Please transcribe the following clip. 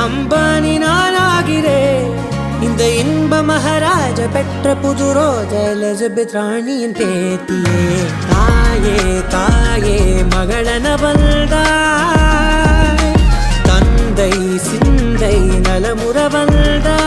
அம்பானி நானாகிறேன். இந்த இன்ப மகாராஜ பெற்ற புது ரோஜா எலிசபெத் ராணியின் பேத்தியே. தாயே தாயே மகளன வந்தாய், தந்தை சிந்தை நலமுற வந்தாய்.